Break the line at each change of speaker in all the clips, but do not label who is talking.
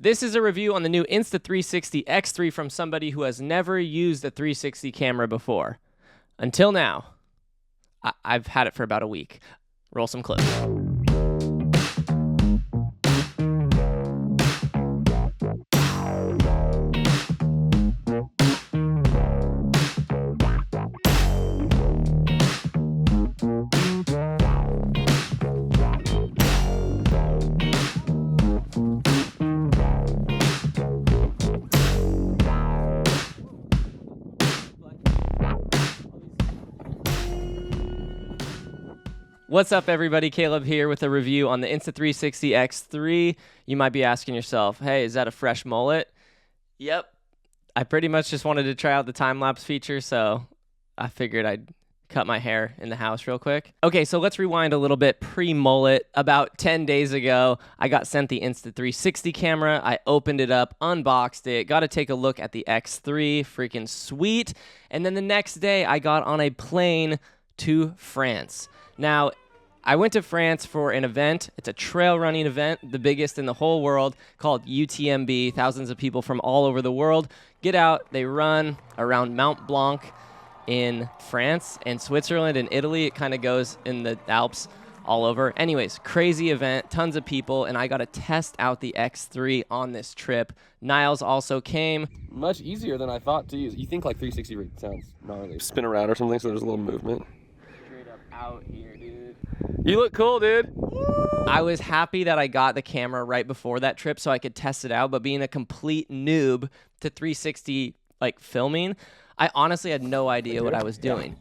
This is a review on the new Insta360 X3 from somebody who has never used a 360 camera before. Until now. I've had it for about a week. Roll some clips. What's up, everybody? Caleb here with a review on the Insta360 X3. You might be asking yourself, hey, is that a fresh mullet? Yep. I pretty much just wanted to try out the time-lapse feature, so I figured I'd cut my hair in the house real quick. Okay, so let's rewind a little bit pre-mullet. About 10 days ago, I got sent the Insta360 camera. I opened it up, unboxed it, got to take a look at the X3, freaking sweet. And then the next day, I got on a plane to France. Now, I went to France for an event. It's a trail running event, the biggest in the whole world, called UTMB. Thousands of people from all over the world get out. They run around Mount Blanc in France and Switzerland and Italy. It kind of goes in the Alps all over. Anyways, crazy event, tons of people, and I got to test out the X3 on this trip. Niles also came.
Much easier than I thought to use. You think like 360 sounds gnarly. Spin around or something so there's a little movement.
Straight up out here, dude.
You look cool, dude.
I was happy that I got the camera right before that trip so I could test it out, but being a complete noob to 360 like filming, I honestly had no idea what I was doing.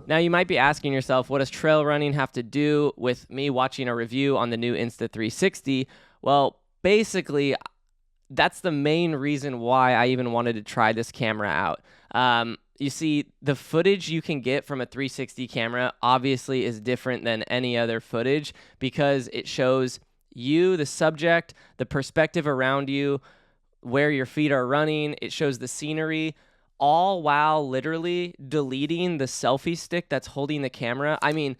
Now you might be asking yourself, what does trail running have to do with me watching a review on the new Insta360? Well, basically, that's the main reason why I even wanted to try this camera out. You see, the footage you can get from a 360 camera obviously is different than any other footage because it shows you, the subject, the perspective around you, where your feet are running. It shows the scenery, all while literally deleting the selfie stick that's holding the camera. I mean,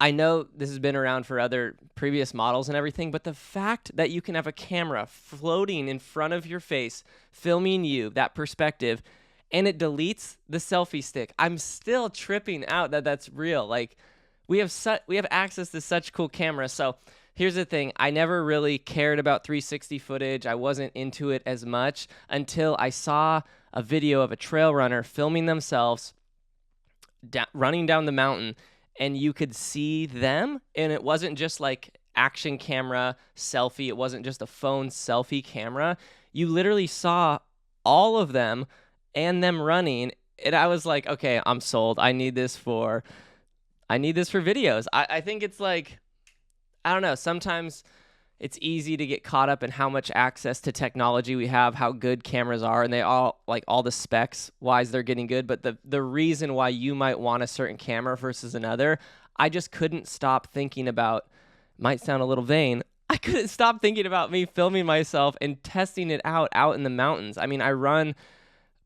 I know this has been around for other previous models and everything, but the fact that you can have a camera floating in front of your face, filming you, that perspective, and it deletes the selfie stick. I'm still tripping out that that's real. Like, we have access to such cool cameras. So here's the thing. I never really cared about 360 footage. I wasn't into it as much until I saw a video of a trail runner filming themselves running down the mountain, and you could see them, and it wasn't just like action camera selfie. It wasn't just a phone selfie camera. You literally saw all of them and them running, and I was like, okay, I'm sold. I need this for videos. I think it's like, I don't know, sometimes it's easy to get caught up in how much access to technology we have, how good cameras are, and they all, like, all the specs wise, they're getting good, but the reason why you might want a certain camera versus another, I just couldn't stop thinking about, might sound a little vain, I couldn't stop thinking about me filming myself and testing it out in the mountains. I mean, I run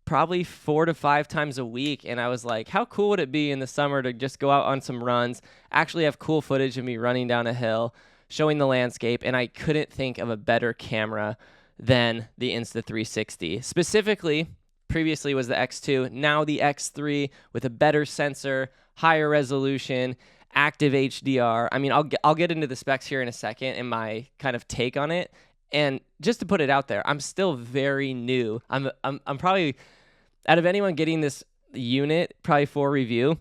probably 4 to 5 times a week, and I was like, how cool would it be in the summer to just go out on some runs, actually have cool footage of me running down a hill, showing the landscape, and I couldn't think of a better camera than the Insta360. Specifically, previously was the X2, now the X3 with a better sensor, higher resolution, active HDR. I mean, I'll get into the specs here in a second and my kind of take on it. And just to put it out there, I'm still very new. I'm probably, out of anyone getting this unit, probably for review,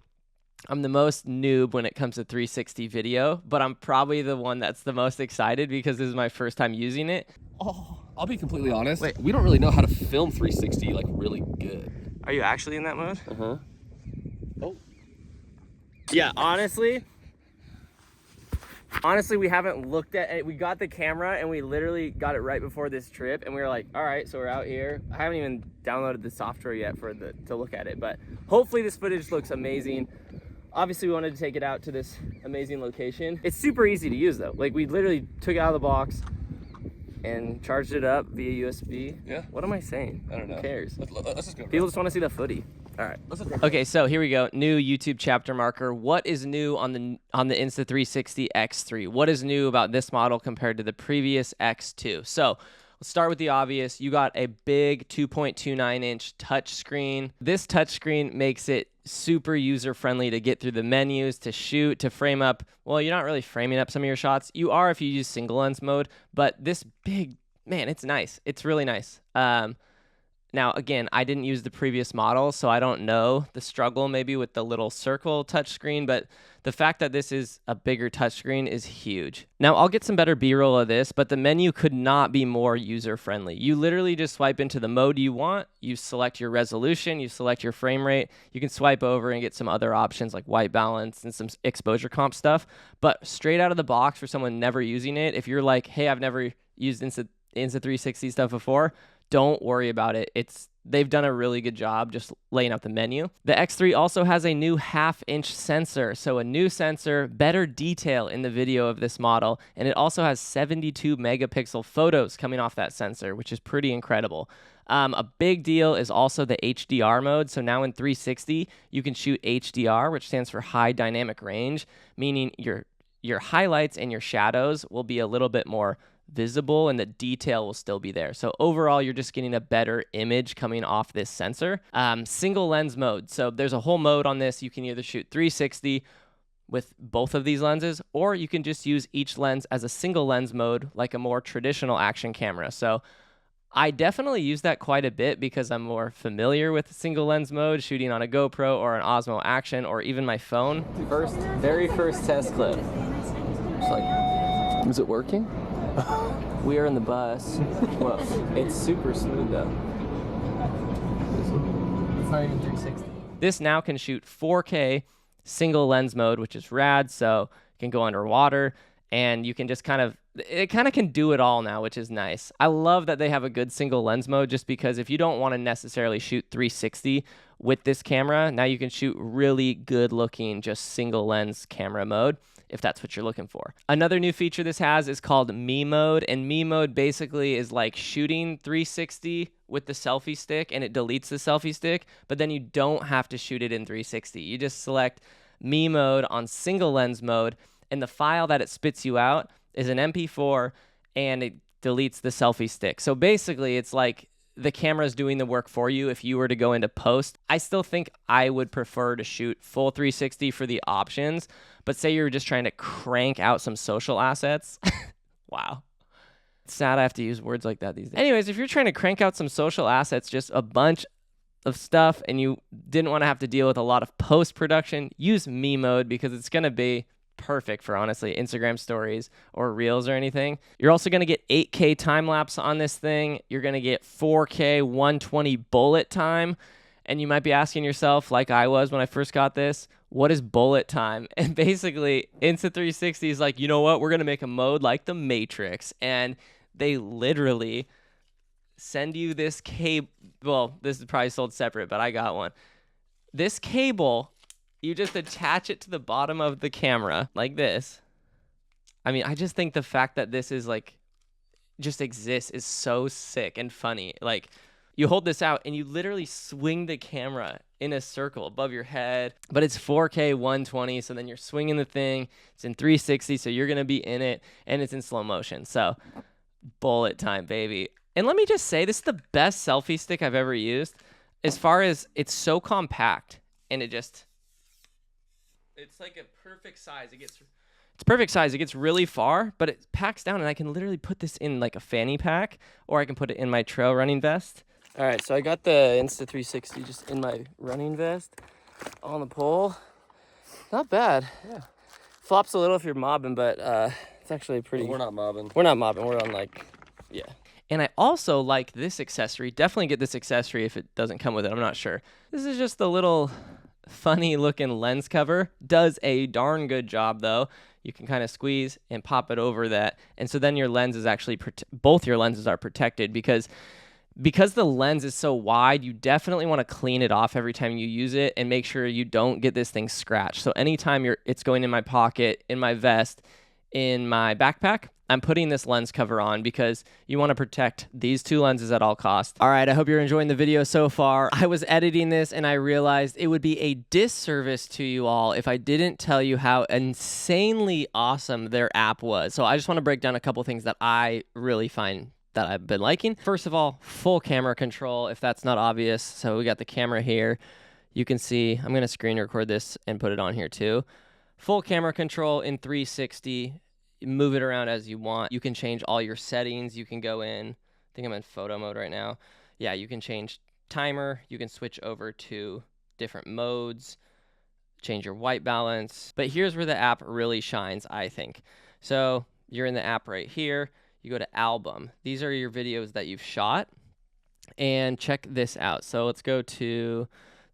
I'm the most noob when it comes to 360 video, but I'm probably the one that's the most excited because this is my first time using it.
Oh, I'll be completely honest. Wait, we don't really know how to film 360 like really good.
Are you actually in that mode?
Uh-huh. Oh.
Yeah, honestly, we haven't looked at it. We got the camera and we literally got it right before this trip, and we were like, all right, so we're out here. I haven't even downloaded the software yet to look at it, but hopefully this footage looks amazing. Obviously, we wanted to take it out to this amazing location. It's super easy to use though. Like, we literally took it out of the box and charged it up via USB.
Yeah.
What am I saying?
I don't know.
Who cares?
Let's just go.
People just want to see the footy.
All right, let's look.
Okay, so here we go. New YouTube chapter marker. What is new on the Insta360 X3? What is new about this model compared to the previous X2? So let's start with the obvious. You got a big 2.29-inch touchscreen. This touchscreen makes it super user-friendly to get through the menus, to shoot, to frame up. Well, you're not really framing up some of your shots. You are if you use single lens mode, but this big, man, it's nice. It's really nice. Now, again, I didn't use the previous model, so I don't know the struggle maybe with the little circle touchscreen, but the fact that this is a bigger touchscreen is huge. Now, I'll get some better B-roll of this, but the menu could not be more user-friendly. You literally just swipe into the mode you want, you select your resolution, you select your frame rate, you can swipe over and get some other options like white balance and some exposure comp stuff, but straight out of the box for someone never using it, if you're like, hey, I've never used Insta360 stuff before, don't worry about it. They've done a really good job just laying out the menu. The X3 also has a new 1/2-inch sensor. So a new sensor, better detail in the video of this model. And it also has 72 megapixel photos coming off that sensor, which is pretty incredible. A big deal is also the HDR mode. So now in 360, you can shoot HDR, which stands for high dynamic range, meaning your highlights and your shadows will be a little bit more visible and the detail will still be there. So overall, you're just getting a better image coming off this sensor. Single lens mode. So there's a whole mode on this. You can either shoot 360 with both of these lenses, or you can just use each lens as a single lens mode, like a more traditional action camera. So I definitely use that quite a bit because I'm more familiar with single lens mode, shooting on a GoPro or an Osmo Action or even my phone. Very first test clip.
It's like, is it working?
We are in the bus. Well, it's super smooth though. It's not even 360. This now can shoot 4K single lens mode, which is rad. So you can go underwater and you can just it kind of can do it all now, which is nice. I love that they have a good single lens mode just because if you don't want to necessarily shoot 360 with this camera, now you can shoot really good looking just single lens camera mode if that's what you're looking for. Another new feature this has is called Me Mode, and Me Mode basically is like shooting 360 with the selfie stick and it deletes the selfie stick, but then you don't have to shoot it in 360. You just select Me Mode on single lens mode and the file that it spits you out is an MP4 and it deletes the selfie stick. So basically it's like the camera's doing the work for you if you were to go into post. I still think I would prefer to shoot full 360 for the options, but say you're just trying to crank out some social assets. Wow. It's sad I have to use words like that these days. Anyways, if you're trying to crank out some social assets, just a bunch of stuff, and you didn't want to have to deal with a lot of post-production, use Me Mode because it's going to be perfect for, honestly, Instagram stories or reels or anything. You're also going to get 8K time lapse on this thing. You're going to get 4K 120 bullet time. And you might be asking yourself, like I was when I first got this, what is bullet time? And basically, Insta360 is like, you know what? We're going to make a mode like the Matrix. And they literally send you this cable. Well, this is probably sold separate, but I got one. This cable, you just attach it to the bottom of the camera like this. I mean, I just think the fact that this is like, just exists is so sick and funny. Like, you hold this out and you literally swing the camera in a circle above your head, but it's 4K 120. So then you're swinging the thing. It's in 360. So you're going to be in it and it's in slow motion. So bullet time, baby. And let me just say, this is the best selfie stick I've ever used as far as it's so compact and it's like a perfect size. It's perfect size. It gets really far, but it packs down and I can literally put this in like a fanny pack or I can put it in my trail running vest. All right, so I got the Insta360 just in my running vest on the pole. Not bad. Yeah. Flops a little if you're mobbing, but it's actually pretty.
Well, we're not mobbing.
We're not mobbing. We're on like, yeah. And I also like this accessory. Definitely get this accessory if it doesn't come with it. I'm not sure. This is just a little funny looking lens cover. Does a darn good job though. You can kind of squeeze and pop it over that. And so then your lens is actually, both your lenses are protected because the lens is so wide, you definitely want to clean it off every time you use it and make sure you don't get this thing scratched. So anytime it's going in my pocket, in my vest, in my backpack, I'm putting this lens cover on because you want to protect these two lenses at all costs. All right, I hope you're enjoying the video so far. I was editing this and I realized it would be a disservice to you all if I didn't tell you how insanely awesome their app was. So I just want to break down a couple things that I really find that I've been liking. First of all, full camera control, if that's not obvious. So we got the camera here. You can see, I'm going to screen record this and put it on here too. Full camera control in 360. Move it around as you want. You can change all your settings. You can go in, I think I'm in photo mode right now. Yeah, you can change timer. You can switch over to different modes, change your white balance. But here's where the app really shines, I think. So you're in the app right here. You go to album. These are your videos that you've shot. And check this out. So let's go to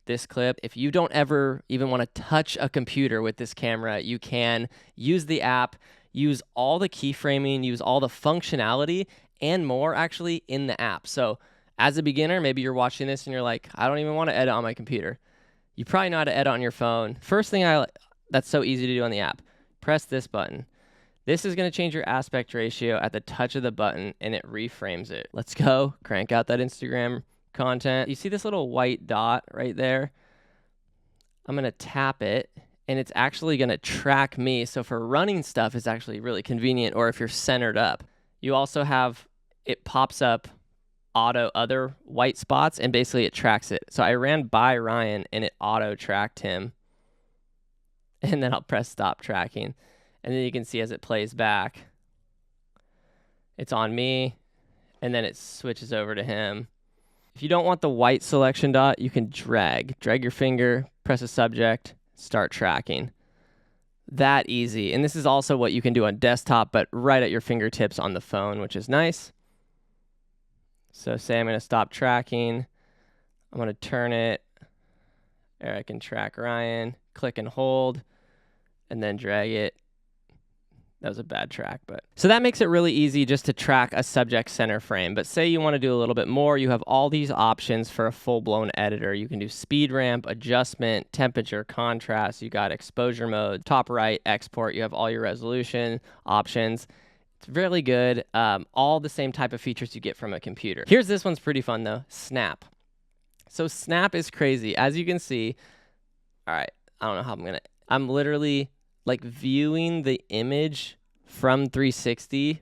this clip. If you don't ever even want to touch a computer with this camera, you can use the app, use all the keyframing, use all the functionality and more actually in the app. So as a beginner, maybe you're watching this and you're like, I don't even want to edit on my computer. You probably know how to edit on your phone. First thing that's so easy to do on the app, press this button. This is going to change your aspect ratio at the touch of the button and it reframes it. Let's go, crank out that Instagram content. You see this little white dot right there? I'm going to tap it. And it's actually going to track me. So for running stuff, it's actually really convenient, or if you're centered up. You also have, it pops up auto other white spots, and basically it tracks it. So I ran by Ryan, and it auto tracked him. And then I'll press stop tracking. And then you can see as it plays back, it's on me, and then it switches over to him. If you don't want the white selection dot, you can drag your finger, press a subject, start tracking. That easy. And this is also what you can do on desktop, but right at your fingertips on the phone, which is nice. So say I'm going to stop tracking. I'm going to turn it. There, I can track Ryan, click and hold, and then drag it. That was a bad track, but. So that makes it really easy just to track a subject center frame. But say you want to do a little bit more, you have all these options for a full-blown editor. You can do speed ramp, adjustment, temperature, contrast. You got exposure mode, top right, export. You have all your resolution options. It's really good. All the same type of features you get from a computer. Here's this one's pretty fun though, Snap. So Snap is crazy. As you can see, all right, I don't know how I'm literally like viewing the image from 360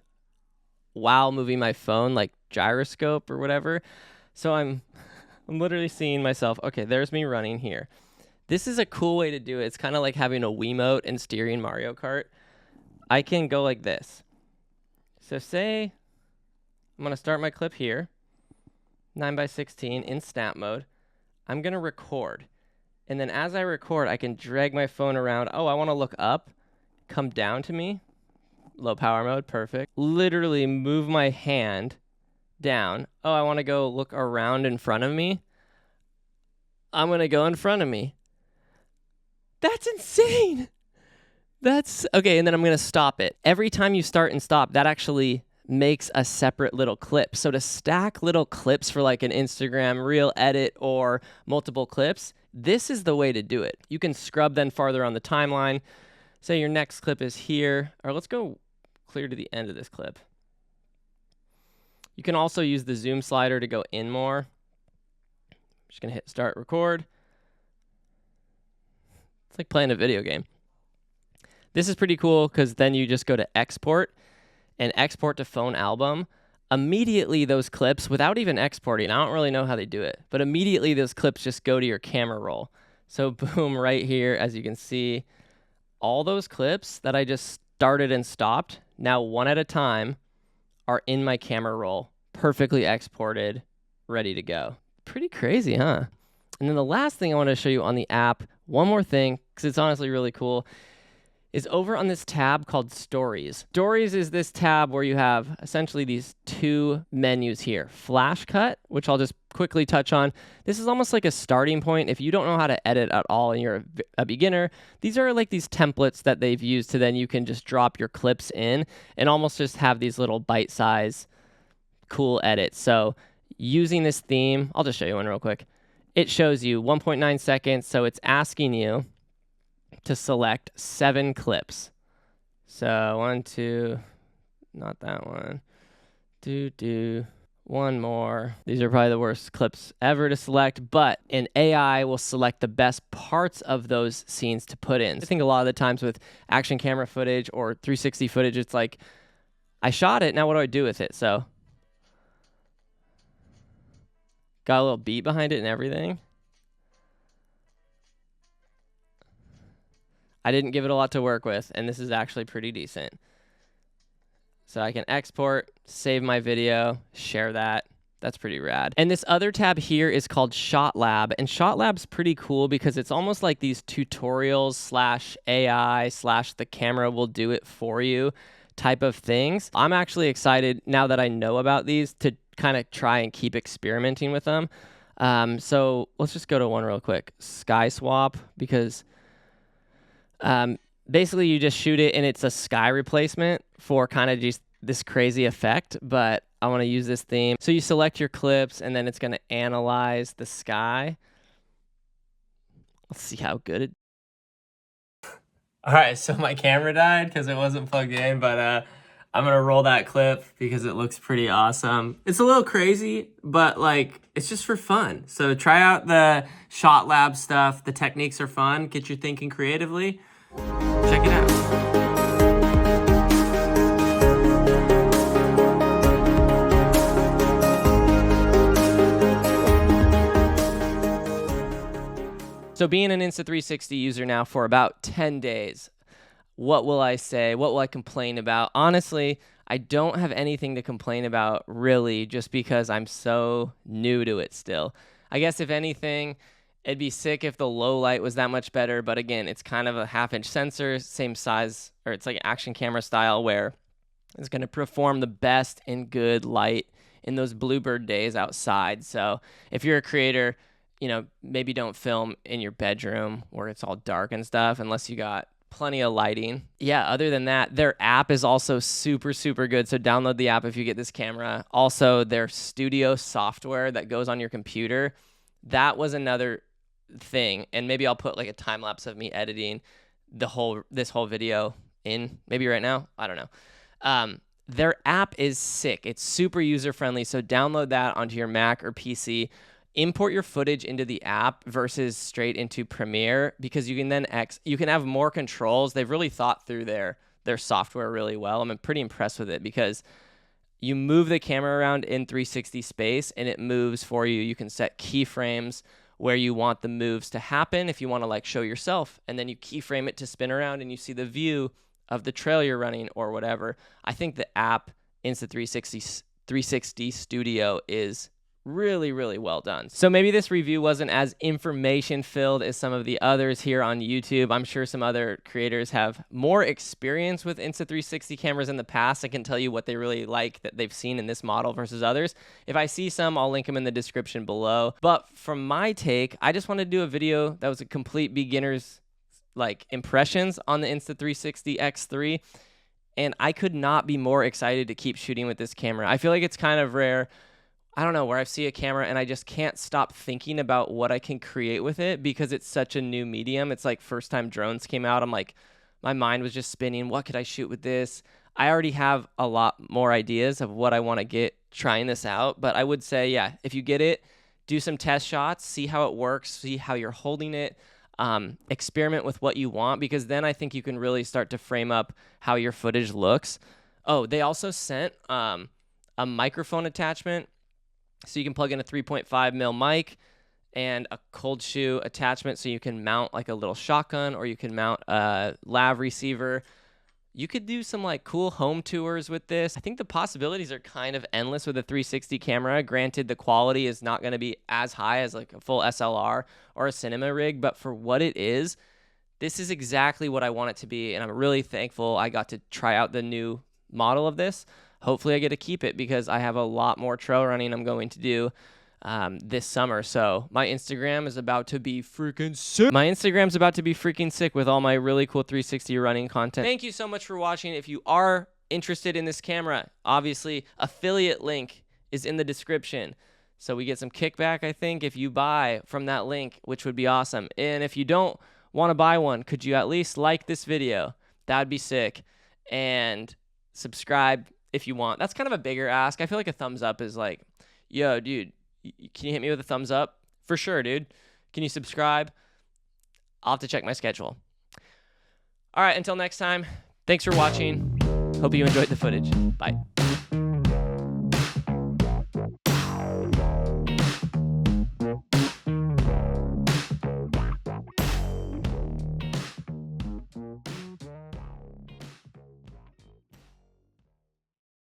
while moving my phone, like gyroscope or whatever. So I'm literally seeing myself, okay, there's me running here. This is a cool way to do it. It's kind of like having a Wiimote and steering Mario Kart. I can go like this. So say I'm gonna start my clip here, 9:16 in snap mode. I'm gonna record. And then as I record, I can drag my phone around. Oh, I want to look up, come down to me, low power mode, perfect. Literally move my hand down. Oh, I want to go look around in front of me. I'm going to go in front of me. That's insane. That's okay. And then I'm going to stop it. Every time you start and stop, that actually makes a separate little clip. So to stack little clips for like an Instagram reel edit or multiple clips, this is the way to do it. You can scrub then farther on the timeline. Say your next clip is here, or let's go clear to the end of this clip. You can also use the zoom slider to go in more. I'm just gonna hit start record. It's like playing a video game. This is pretty cool because then you just go to export and export to phone album. Immediately those clips, without even exporting, I don't really know how they do it, but immediately those clips just go to your camera roll. So boom, right here, as you can see, all those clips that I just started and stopped, now one at a time, are in my camera roll, perfectly exported, ready to go. Pretty crazy, huh? And then the last thing I want to show you on the app, one more thing, because it's honestly really cool, is over on this tab called Stories. Stories is this tab where you have essentially these two menus here. Flash Cut, which I'll just quickly touch on. This is almost like a starting point. If you don't know how to edit at all and you're a beginner, these are like these templates that they've used to then you can just drop your clips in and almost just have these little bite-size cool edits. So using this theme, I'll just show you one real quick. It shows you 1.9 seconds, so it's asking you to select 7 clips. So 1, 2, not that one. One more. These are probably the worst clips ever to select, but an AI will select the best parts of those scenes to put in. I think a lot of the times with action camera footage or 360 footage, it's like, I shot it, now what do I do with it? So, got a little beat behind it and everything. I didn't give it a lot to work with, and this is actually pretty decent. So I can export, save my video, share that. That's pretty rad. And this other tab here is called Shot Lab. And Shot Lab's pretty cool because it's almost like these tutorials slash AI slash the camera will do it for you type of things. I'm actually excited now that I know about these to kind of try and keep experimenting with them. So let's just go to one real quick. Sky Swap, because basically you just shoot it and it's a sky replacement for kind of just this crazy effect, but I want to use this theme. So you select your clips and then it's going to analyze the sky. Let's see how good it. All right, so my camera died because it wasn't plugged in, but I'm going to roll that clip because it looks pretty awesome. It's a little crazy, but like it's just for fun. So try out the Shot Lab stuff. The techniques are fun. Get you thinking creatively. Check it out. So being an Insta360 user now for about 10 days, what will I say? What will I complain about? Honestly, I don't have anything to complain about really just because I'm so new to it still. I guess if anything, it'd be sick if the low light was that much better, but again, it's kind of a half-inch sensor, same size, or it's like action camera style where it's going to perform the best in good light in those bluebird days outside. So if you're a creator, you know, maybe don't film in your bedroom where it's all dark and stuff unless you got plenty of lighting. Yeah, other than that, their app is also super, super good. So download the app if you get this camera. Also, their studio software that goes on your computer, that was another thing. And maybe I'll put like a time lapse of me editing this whole video in maybe right now. I don't know. Their app is sick. It's super user friendly. So download that onto your Mac or PC. Import your footage into the app versus straight into Premiere because you can then you can have more controls. They've really thought through their software really well. I'm pretty impressed with it because you move the camera around in 360 space and it moves for you. You can set keyframes where you want the moves to happen if you want to like show yourself, and then you keyframe it to spin around and you see the view of the trail you're running or whatever. I think the app Insta360 Studio is really, really well done. So maybe this review wasn't as information filled as some of the others here on YouTube. I'm sure some other creators have more experience with Insta360 cameras in the past. I can tell you what they really like that they've seen in this model versus others. If I see some, I'll link them in the description below. But from my take, I just wanted to do a video that was a complete beginner's like impressions on the Insta360 X3. And I could not be more excited to keep shooting with this camera. I feel like it's kind of rare, I don't know, where I see a camera and I just can't stop thinking about what I can create with it because it's such a new medium. It's like first time drones came out, I'm like, my mind was just spinning. What could I shoot with this? I already have a lot more ideas of what I want to get trying this out. But I would say, yeah, if you get it, do some test shots, see how it works, see how you're holding it, experiment with what you want, because then I think you can really start to frame up how your footage looks. Oh, they also sent a microphone attachment. So you can plug in a 3.5 mil mic and a cold shoe attachment so you can mount like a little shotgun or you can mount a lav receiver. You could do some like cool home tours with this. I think the possibilities are kind of endless with a 360 camera. Granted, the quality is not going to be as high as like a full SLR or a cinema rig, but for what it is, this is exactly what I want it to be. And I'm really thankful I got to try out the new model of this. Hopefully I get to keep it because I have a lot more trail running I'm going to do this summer. So my Instagram is about to be freaking sick. My Instagram's about to be freaking sick with all my really cool 360 running content. Thank you so much for watching. If you are interested in this camera, obviously affiliate link is in the description. So we get some kickback, I think, if you buy from that link, which would be awesome. And if you don't want to buy one, could you at least like this video? That'd be sick. And subscribe if you want. That's kind of a bigger ask. I feel like a thumbs up is like, yo, dude, can you hit me with a thumbs up? For sure, dude. Can you subscribe? I'll have to check my schedule. All right, until next time, thanks for watching. Hope you enjoyed the footage. Bye.